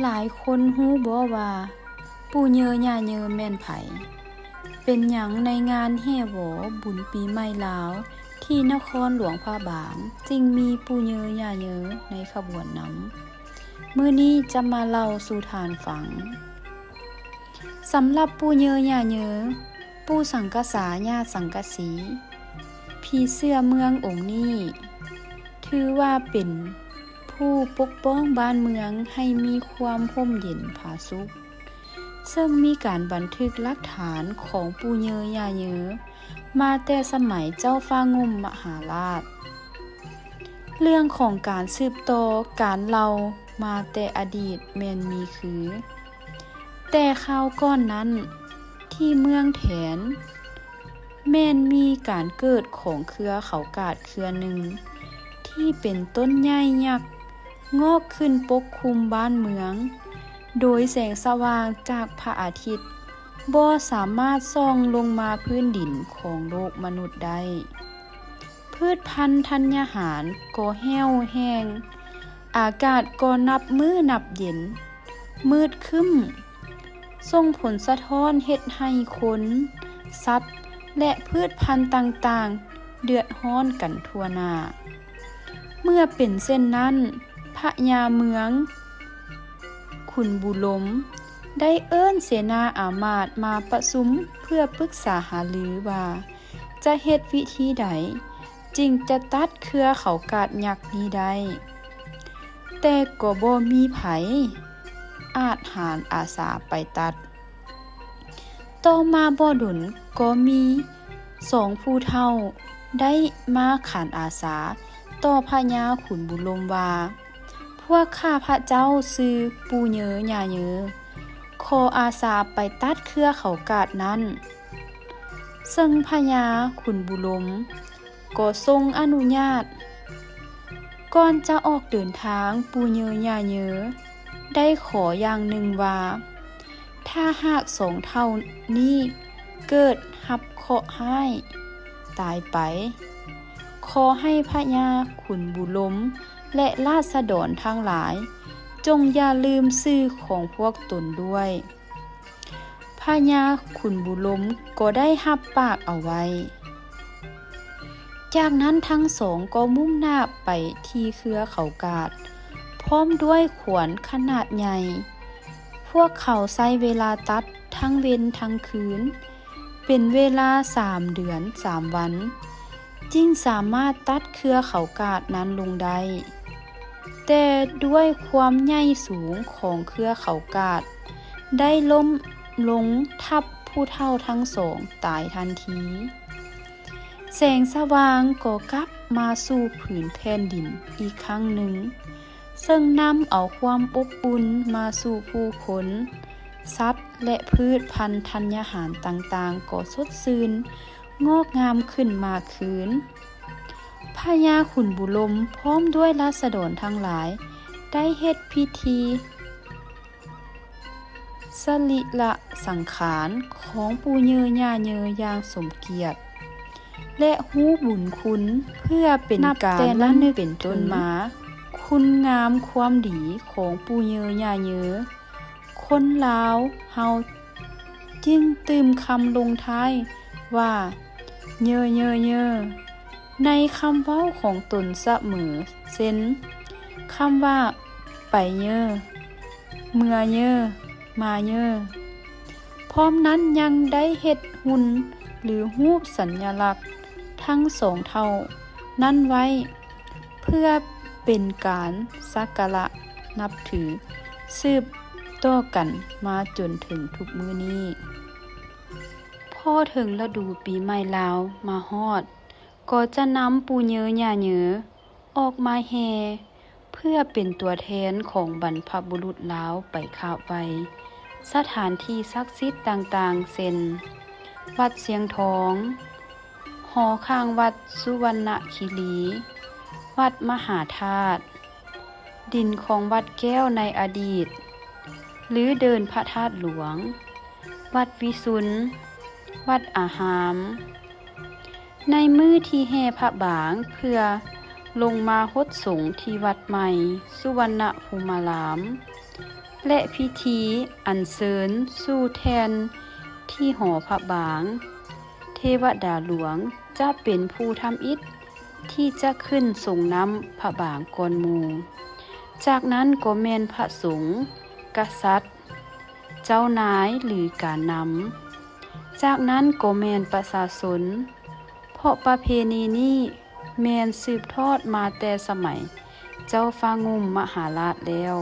หลายคนฮู้บ่ว่าปู่เยอญ่าเยอแม่นไผเป็นหยังในงานแห่หวอบุญปีใหม่ลาวที่นครหลวงพระบางจึงมีปู่เยอย่าเยอในขบวนนำมื้อนี้จะมาเล่าสู่ทานฟังสำหรับปู่เยอย่าเยอปู่สังกษาญาสังกสีพี่เสื้อเมืององค์นี้ถือว่าเป็นผู้ปกป้องบ้านเมืองให้มีความร่มเย็นผาสุกซึ่งมีการบันทึกหลักฐานของปู่เยอย่าเยอมาแต่สมัยเจ้าฟ้างุ่มมหาราชเรื่องของการสืบต่อการเล่ามาแต่อดีตแม่นมีคือ แต่คราวก่อนนั้นที่เมืองแถนแม่นมีการเกิดของเครือเขากาดเครือหนึ่งที่เป็นต้นใหญ่ยักษ์งอกขึ้นปกคลุมบ้านเมืองโดยแสงสว่างจากพระอาทิตย์บ่สามารถส่องลงมาพื้นดินของโลกมนุษย์ได้พืชพันธุ์ธัญญาหารก็แห้วแห้งอากาศก็นับมื้อนับเย็นมืดครึ้มส่งผลสะท้อนเฮ็ดให้คนสัตว์และพืชพันธุ์ต่างๆเดือดร้อนกันทั่วหน้าเมื่อเป็นเช่นนั้นพระยาเมืองขุนบุลมได้เอิ้นเสนาอามาตย์มาประชุมเพื่อปรึกษาหารือว่าจะเฮ็ดวิธีใดจึงจะตัดเครือเขากาดยักษ์นี้ได้แต่ก็บ่มีไผอาจหารอาสาไปตัดต่อมาบ่ดลก็มีสองผู้เฒ่าได้มาขานอาสาต่อพระยาขุนบุลมว่าพวกข้าพระเจ้าชื่อปู่เยอย่าเยอขออาสาไปตัดเครือเขากาดนั้นซึ่งพระยาขุนบุลมก็ทรงอนุญาตก่อนจะออกเดินทางปู่เยอย่าเยอได้ขออย่างหนึ่งว่าถ้าหากสองเท่านี้เกิดรับเคราะห์ร้ายตายไปขอให้พระยาขุนบุลมและราษฎรทั้งหลายจงอย่าลืมชื่อของพวกตนด้วยพระยาขุนบุลมก็ได้รับปากเอาไว้จากนั้นทั้งสองก็มุ่งหน้าไปที่เครือเขากาดพร้อมด้วยขวานขนาดใหญ่พวกเขาใช้เวลาตัดทั้งเว้นทั้งคืนเป็นเวลา3 เดือน 3 วันจึงสามารถตัดเครือเขากาดนั้นลงได้แต่ด้วยความใหญ่สูงของเครือเขากาดได้ล้มลงทับผู้เฒ่าทั้งสองตายทันทีแสงสว่างก็กลับมาสู่ผืนแผ่นดินอีกครั้งหนึ่งซึ่งนำเอาความอบอุ่นมาสู่ผู้คนสัตว์และพืชพันธุ์ธัญญาหารต่างๆก็สดชื่นงอกงามขึ้นมาคืนพระยาขุนบุลมพร้อมด้วยราษฎรทั้งหลายได้เฮ็ดพิธีสรีระสังขารของปู่เยอย่าเยออย่างสมเกียรติและฮู้บุญคุณเพื่อเป็นการระลึกเป็นต้นมาคุณงามความดีของปู่เยอย่าเยอคนลาวเฮาจึงตืมคำลงท้ายว่าเยอเยอเยอในคำเว้าของตนเสมอเช่นคำว่าไปเยอเมื่อเยอมาเยอพร้อมนั้นยังได้เฮ็ดหุ่นหรือรูปสัญลักษณ์ทั้งสองเท่านั้นไว้เพื่อเป็นการสักการะนับถือสืบต่อกันมาจนถึงทุกมื้อนี้พอถึงฤดูปีใหม่ลาวมาฮอดก็จะนำปู่เยอย่าเยอออกมาแห่เพื่อเป็นตัวแทนของบรรพบุรุษลาวไปคาบไว้สถานที่ศักดิ์สิทธิ์ต่างๆเช่นวัดเสียงทองหอข้างวัดสุวรรณคีรีวัดมหาธาตุดินของวัดแก้วในอดีตหรือเดินพระธาตุหลวงวัดวิสุทธิ์วัดอาหามในมื้อที่แห่พระบางเพื่อลงมาฮดสงฆ์ที่วัดใหม่สุวรรณภูมาราม และพิธีอัญเชิญสู่แทนที่หอพระบาง เทวดาหลวงจะเป็นผู้ทำอิฐที่จะขึ้นส่งน้ำพระบางก่อนหมู่ จากนั้นก็แม่นพระสงฆ์กษัตริย์ เจ้านายหรือการนำ จากนั้นก็แม่นประชาชน เพราะประเพณีนี้แม่นสืบทอดมาแต่สมัยเจ้าฟ้างุ่มมหาราชแล้ว